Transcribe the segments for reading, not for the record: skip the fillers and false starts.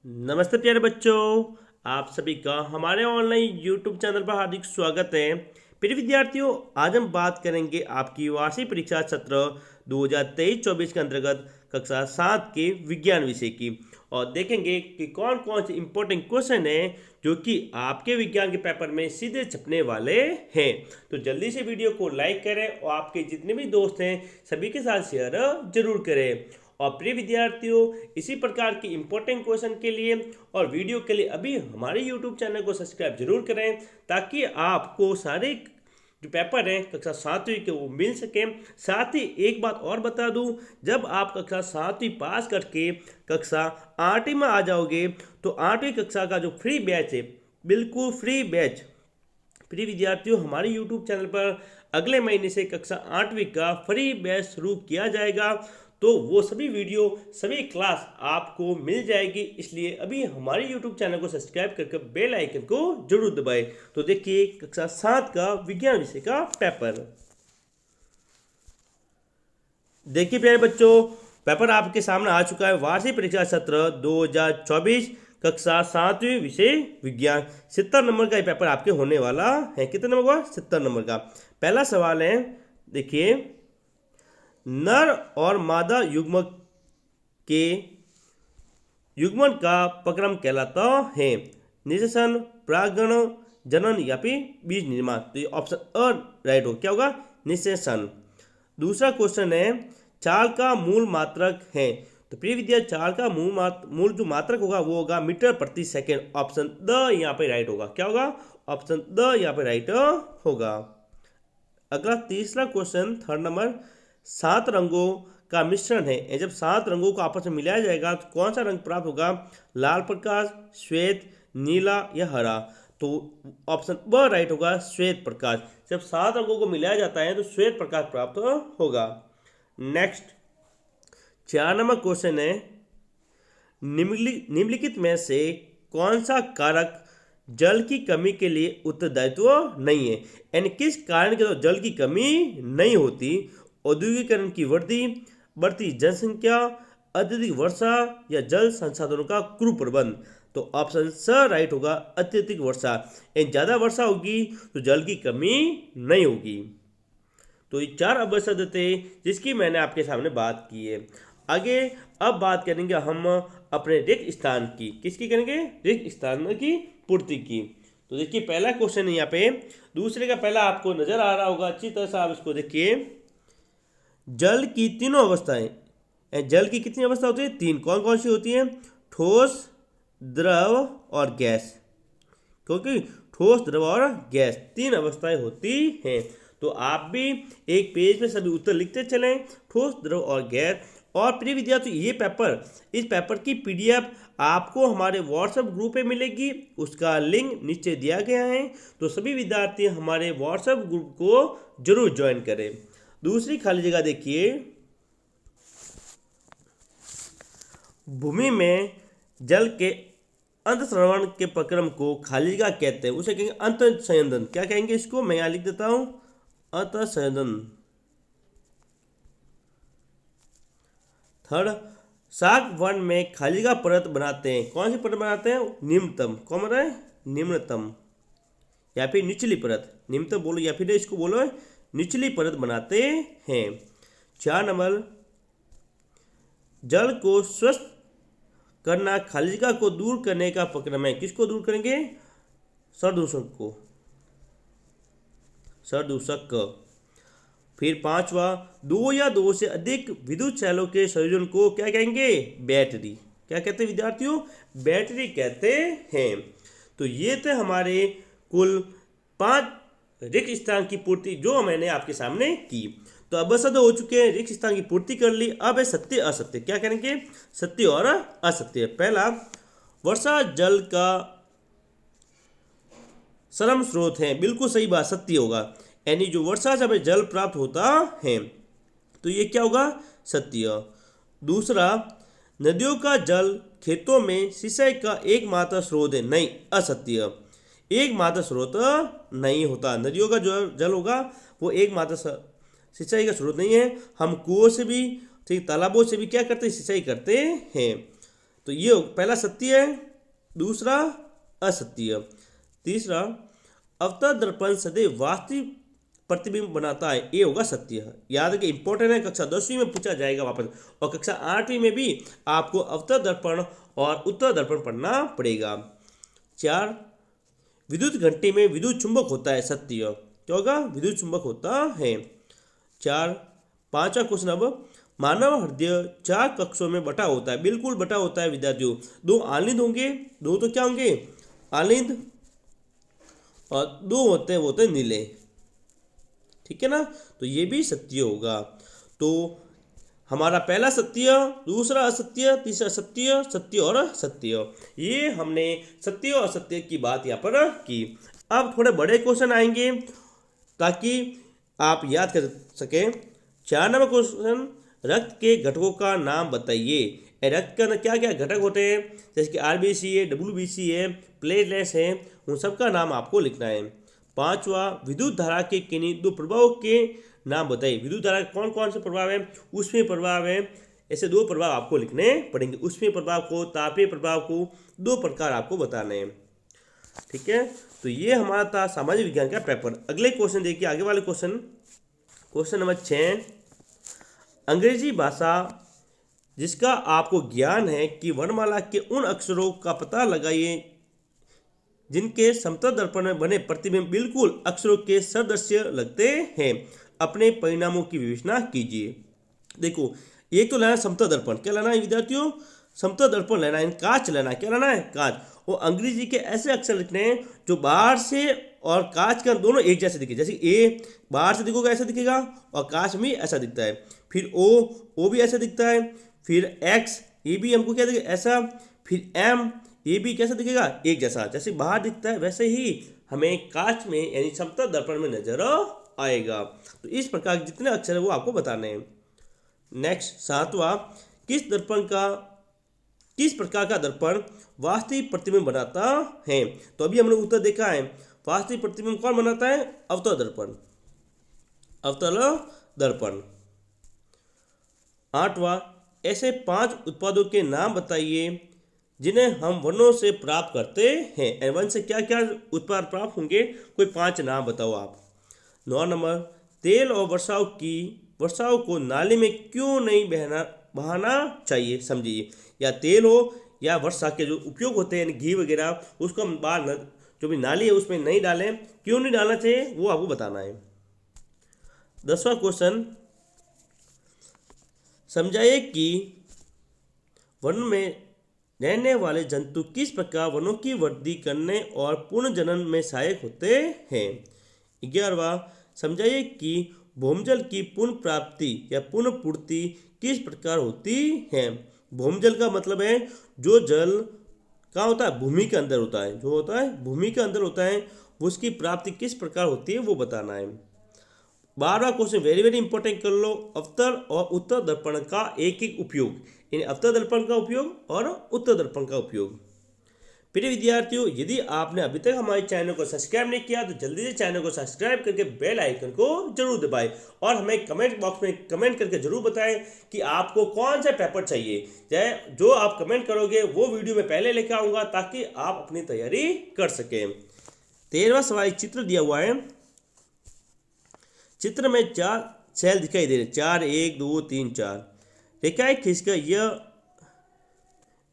नमस्ते प्यारे बच्चों, आप सभी का हमारे ऑनलाइन यूट्यूब चैनल पर हार्दिक स्वागत है। प्रिय विद्यार्थियों, आज हम बात करेंगे आपकी वार्षिक परीक्षा सत्र 2023-24 के अंतर्गत कक्षा 7 के विज्ञान विषय की और देखेंगे कि कौन कौन से इंपॉर्टेंट क्वेश्चन हैं जो कि आपके विज्ञान के पेपर में सीधे छपने वाले हैं। तो जल्दी से वीडियो को लाइक करें और आपके जितने भी दोस्त हैं सभी के साथ शेयर जरूर करें। और प्रिय विद्यार्थियों, इसी प्रकार के इंपॉर्टेंट क्वेश्चन के लिए और वीडियो के लिए अभी हमारे यूट्यूब चैनल को सब्सक्राइब जरूर करें ताकि आपको सारे जो पेपर हैं कक्षा 7वीं के वो मिल सकें। साथ ही एक बात और बता दूं, जब आप कक्षा 7वीं पास करके कक्षा 8वीं में आ जाओगे तो 8वीं कक्षा का जो फ्री बैच है, बिल्कुल फ्री बैच, प्रिय विद्यार्थियों हमारे यूट्यूब चैनल पर अगले महीने से कक्षा 8वीं का फ्री बैच शुरू किया जाएगा। तो वो सभी वीडियो सभी क्लास आपको मिल जाएगी, इसलिए अभी हमारे यूट्यूब चैनल को सब्सक्राइब करके बेल आइकन को जरूर दबाएं। तो देखिए कक्षा 7 का विज्ञान विषय का पेपर। देखिए प्यारे बच्चों, पेपर आपके सामने आ चुका है। वार्षिक परीक्षा सत्र 2024 कक्षा 7वीं विषय विज्ञान 70 नंबर का ये पेपर आपके होने वाला है। कितने नंबर का? 70 नंबर का। पहला सवाल है, देखिए, नर और मादा युग्मक के युग्मन का प्रक्रम कहलाता है? निषेचन, परागण, जनन या फिर बीज निर्माण। तो ये ऑप्शन अ राइट हो, क्या होगा? निषेचन। दूसरा क्वेश्चन है, चाल का मूल मात्रक है? तो प्रिय विद्यार्थी, चाल का मूल जो मात्रक होगा वो होगा मीटर प्रति सेकेंड। ऑप्शन द यहाँ पे राइट होगा, क्या होगा? ऑप्शन द यहाँ पे राइट होगा। अगला तीसरा क्वेश्चन, थर्ड नंबर, 7 रंगों का मिश्रण है। जब 7 रंगों को आपस में मिलाया जाएगा तो कौन सा रंग प्राप्त होगा? लाल प्रकाश, श्वेत, नीला या हरा। तो ऑप्शन ब राइट होगा, श्वेत प्रकाश। जब 7 रंगों को मिलाया जाता है तो श्वेत प्रकाश प्राप्त होगा। नेक्स्ट 4 नंबर क्वेश्चन है, निम्नलिखित में से कौन सा कारक जल की कमी के लिए उत्तरदायित्व नहीं है? यानी किस कारण के जल की कमी नहीं होती? औद्योगिकरण की वृद्धि, बढ़ती जनसंख्या, अत्यधिक वर्षा या जल संसाधनों का कुप्रबंध। तो ऑप्शन स राइट होगा, अत्यधिक वर्षा। ज़्यादा वर्षा होगी तो जल की कमी नहीं होगी। तो ये 4 अवसर थे जिसकी मैंने आपके सामने बात की है। आगे अब बात करेंगे हम अपने रिक्त स्थान की। किसकी करेंगे? रिक्त स्थान की पूर्ति की। तो देखिए पहला क्वेश्चन है यहाँ पे, दूसरे का पहला आपको नजर आ रहा होगा, अच्छी तरह से आप इसको देखिए। जल की तीनों अवस्थाएं, जल की कितनी अवस्था होती है? 3। कौन कौन सी होती हैं? ठोस, द्रव और गैस। क्योंकि ठोस, द्रव और गैस 3 अवस्थाएं होती हैं। तो आप भी एक पेज में सभी उत्तर लिखते चलें, ठोस, द्रव और गैस। और प्रिय विद्यार्थी, इस पेपर की पीडीएफ आपको हमारे व्हाट्सएप ग्रुप पे मिलेगी, उसका लिंक नीचे दिया गया है। तो सभी विद्यार्थी हमारे व्हाट्सएप ग्रुप को जरूर ज्वाइन करें। दूसरी खाली जगह देखिए, भूमि में जल के अंतःस्रवण के प्रक्रम को खाली जगह कहते हैं, उसे कहेंगे अंतःसंयंदन। क्या कहेंगे इसको? मैं यहां लिख देता हूं, अंतःसंयंदन। थर्ड, शाक वन में खाली जगह परत बनाते हैं। कौन सी परत बनाते हैं? निम्नतम। कौन बना है? निम्नतम या फिर निचली परत। निम्नतम बोलो या फिर इसको बोलो निचली परत बनाते हैं। 4 नंबर, जल को स्वस्थ करना खाली जगह को दूर करने का प्रक्रम है। किसको दूर करेंगे? सरदूषक को, सरदूषक। फिर 5वां, 2 या 2 से अधिक विद्युत सेलों के संयोजन को क्या कहेंगे? बैटरी। क्या कहते हैं विद्यार्थियों? बैटरी कहते हैं। तो ये थे हमारे कुल 5 रिक्त स्थान की पूर्ति जो मैंने आपके सामने की। तो अब सद हो चुके हैं, रिक्त स्थान की पूर्ति कर ली। अब है सत्य असत्य। क्या करेंगे? सत्य और असत्य। पहला, वर्षा जल का सरम स्रोत है। बिल्कुल सही बात, सत्य होगा। यानी जो वर्षा से हमें जल प्राप्त होता है तो ये क्या होगा? सत्य। दूसरा, नदियों का जल खेतों में सिंचाई का एकमात्र स्रोत है। नहीं, असत्य। एकमात्र स्रोत नहीं होता। नदियों का जो जल होगा वो एकमात्र सिंचाई का स्रोत नहीं है। हम कुओं से भी, ठीक, तालाबों से भी क्या करते हैं? सिंचाई करते हैं। तो ये पहला सत्य है, दूसरा असत्य। तीसरा, अवतल दर्पण सदैव वास्तविक प्रतिबिंब बनाता है, ये होगा सत्य। याद रखिए, इंपॉर्टेंट है, कक्षा 10वीं में पूछा जाएगा वापस, और कक्षा 8वीं में भी आपको अवतल दर्पण और उत्तल दर्पण पढ़ना पड़ेगा। 4, विद्युत घंटी में विद्युत चुंबक होता है, सत्य। क्या होगा? विद्युत चुंबक होता है। 4, 5वां क्वेश्चन अब, मानव हृदय 4 कक्षों में बटा होता है, बिल्कुल बटा होता है विद्यार्थियों। 2 आलिंद होंगे, 2 तो क्या होंगे? आलिंद, और 2 होते हैं नीले। ठीक है ना? तो ये भी सत्य होगा। तो हमारा पहला सत्य, दूसरा असत्य, तीसरा सत्य, सत्य और सत्य, ये हमने सत्य और असत्य की बात यहाँ पर की। अब थोड़े बड़े क्वेश्चन आएंगे ताकि आप याद कर सकें। 4 नंबर क्वेश्चन, रक्त के घटकों का नाम बताइए। रक्त के अंदर क्या क्या घटक होते हैं, जैसे कि आरबीसी है, डब्ल्यूबीसी है, प्लेटलेट्स है, उन सबका नाम आपको लिखना है। 5वां, विद्युत धारा के किन्हीं 2 प्रभावों के नाम बताइए। विद्युत धारा कौन कौन से प्रभाव है? ऊष्मीय प्रभाव है, ऐसे 2 प्रभाव आपको लिखने पड़ेंगे। ऊष्मीय प्रभाव को, तापीय प्रभाव को, 2 प्रकार आपको बताने हैं। ठीक है, तो ये हमारा था सामाजिक विज्ञान का पेपर। अगले क्वेश्चन देखिए, आगे वाले क्वेश्चन, क्वेश्चन नंबर 6, अंग्रेजी भाषा जिसका आपको ज्ञान है कि वर्णमाला के उन अक्षरों का पता लगाइए जिनके समतल दर्पण में बने प्रतिबिंब बिल्कुल अक्षरों के सदृश्य लगते हैं। अपने परिणामों की विवेचना कीजिए। देखो, एक तो लेना समतल दर्पण, क्या लेना है विद्यार्थियों? समतल दर्पण लेना है, कांच लेना है। क्या लेना है? कांच। और अंग्रेजी के ऐसे अक्षर लिखने हैं जो बाहर से और कांच के दोनों एक जैसे दिखे। जैसे ए बाहर से दिखोगे ऐसा दिखेगा, और कांच में ऐसा दिखता है। फिर ओ भी ऐसा दिखता है। फिर एक्स, ये भी हमको क्या दिखेगा? ऐसा। फिर एम, ये भी कैसा दिखेगा? एक जैसा। जैसे बाहर दिखता है वैसे ही हमें कांच में यानी समतल दर्पण में नजर आएगा। तो इस प्रकार के जितने अक्षर है वो आपको बताने हैं। नेक्स्ट 7वां, किस प्रकार का दर्पण वास्तविक प्रतिबिंब बनाता है? तो अभी हमने उत्तर देखा है, वास्तविक प्रतिबिंब कौन बनाता है? अवतल दर्पण। अवतल दर्पण। 8वां, ऐसे 5 उत्पादों के नाम बताइए जिन्हें हम वनों से प्राप्त करते हैं। वन से क्या क्या उत्पाद प्राप्त होंगे, कोई 5 नाम बताओ आप। 9 नंबर, तेल और वर्षाओं को नाली में क्यों नहीं बहाना चाहिए, समझिए। या तेल हो या वर्षा के जो उपयोग होते हैं घी वगैरह, उसको हम बाहर जो भी नाली है उसमें नहीं डालें, क्यों नहीं डालना चाहिए वो आपको बताना है। 10वां क्वेश्चन, समझाइए कि वन में रहने वाले जंतु किस प्रकार वनों की वृद्धि करने और पुनर्जनन में सहायक होते हैं। 11वां, समझाइए कि भौमजल की पुनः प्राप्ति या पुनः पूर्ति किस प्रकार होती है। भौमजल का मतलब है जो जल कहाँ होता है? भूमि के अंदर होता है। जो होता है भूमि के अंदर होता है, उसकी प्राप्ति किस प्रकार होती है वो बताना है। 12वां क्वेश्चन वेरी वेरी इंपॉर्टेंट कर लो, अवतल और उत्तल दर्पण का एक एक उपयोग, यानी अवतल दर्पण का उपयोग और उत्तल दर्पण का उपयोग। प्रिय विद्यार्थियों, यदि आपने अभी तक हमारे चैनल को सब्सक्राइब नहीं किया तो जल्दी से चैनल को सब्सक्राइब करके बेल आइकन को जरूर दबाएं, और हमें कमेंट बॉक्स में कमेंट करके जरूर बताएं कि आपको कौन सा पेपर चाहिए। जो आप कमेंट करोगे वो वीडियो में पहले लेकर आऊँगा ताकि आप अपनी तैयारी कर सकें। 13वां सवाल चित्र दिया हुआ है। चित्र में 4 सेल दिखाई दे रहे, 4 1 2 3 4। रेखाएं खींचकर यह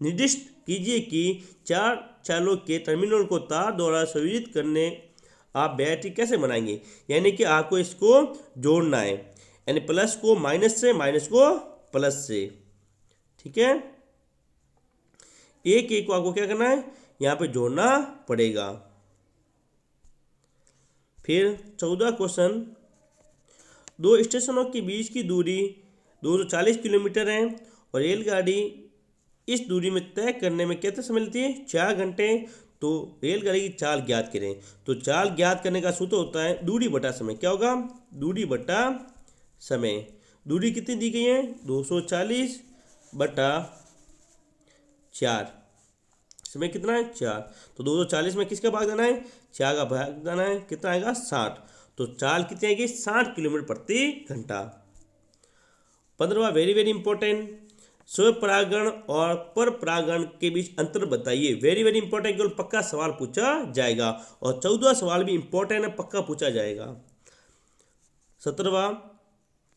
निर्दिष्ट कीजिए कि 4 चालों के टर्मिनल को तार द्वारा संयोजित करने आप बैटरी कैसे बनाएंगे। यानी कि आपको इसको जोड़ना है, यानी प्लस को माइनस से, माइनस को प्लस से। ठीक है, एक एक को आपको क्या करना है, यहाँ पे जोड़ना पड़ेगा। फिर 14वां क्वेश्चन, 2 स्टेशनों के बीच की दूरी 240 किलोमीटर है और रेलगाड़ी इस दूरी में तय करने में कितना समय लेती है? 4 घंटे। तो रेलगाड़ी की चाल ज्ञात करें। तो चाल ज्ञात करने का सूत्र होता है दूरी बटा समय। क्या होगा? दूरी बटा समय। दूरी कितनी दी गई है? 240 बटा 4। समय कितना है? 4। तो 240 में किसका भाग देना है? 4 का भाग देना है। कितना आएगा? 60। तो चाल कितनी आएगी? 60 किलोमीटर प्रति घंटा। 15वां वेरी वेरी इंपॉर्टेंट, स्वपरागण और पर परागण के बीच अंतर बताइए। वेरी वेरी इंपॉर्टेंट, केवल पक्का सवाल पूछा जाएगा। और 14वां सवाल भी इंपॉर्टेंट है, पक्का पूछा जाएगा। 17वां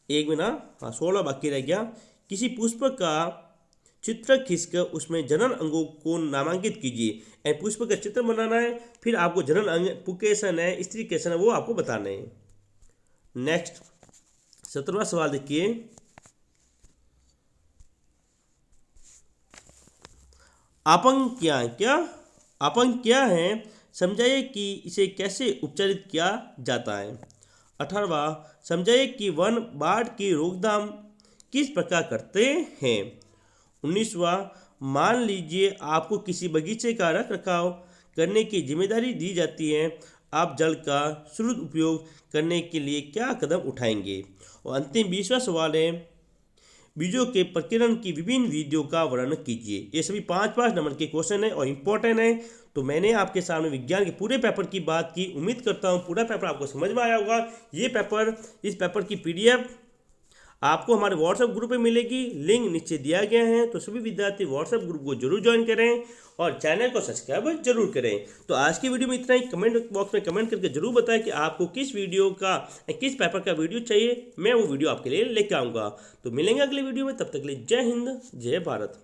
एक में ना, हाँ 16 बाकी रह गया। किसी पुष्प का चित्र खींचकर उसमें जनन अंगों को नामांकित कीजिए। पुष्प का चित्र बनाना है, फिर आपको जनन अंग, पुकेशन है, स्त्री कैसन है, वो आपको बताना है। नेक्स्ट 17वां सवाल देखिए। अपंग क्या अपंग क्या है, समझाइए कि इसे कैसे उपचारित किया जाता है। 18वां समझाइए कि वन बाढ़ की रोकथाम किस प्रकार करते हैं। 19वां मान लीजिए आपको किसी बगीचे का रख रखाव करने की जिम्मेदारी दी जाती है, आप जल का सुदृढ़ उपयोग करने के लिए क्या कदम उठाएंगे। और अंतिम 20वां सवाल है, बीजों के प्रकीर्णन की विभिन्न विधियों का वर्णन कीजिए। ये सभी 5-5 नंबर के क्वेश्चन है और इंपॉर्टेंट है। तो मैंने आपके सामने विज्ञान के पूरे पेपर की बात की। उम्मीद करता हूँ पूरा पेपर आपको समझ में आया होगा। इस पेपर की PDF आपको हमारे व्हाट्सएप ग्रुप में मिलेगी, लिंक नीचे दिया गया है। तो सभी विद्यार्थी व्हाट्सएप ग्रुप को जरूर ज्वाइन करें और चैनल को सब्सक्राइब जरूर करें। तो आज की वीडियो में इतना ही। कमेंट बॉक्स में कमेंट करके जरूर बताएं कि आपको किस पेपर का वीडियो चाहिए। मैं वो वीडियो आपके लिए लेकर आऊँगा। तो मिलेंगे अगले वीडियो में, तब तक के लिए जय हिंद जय भारत।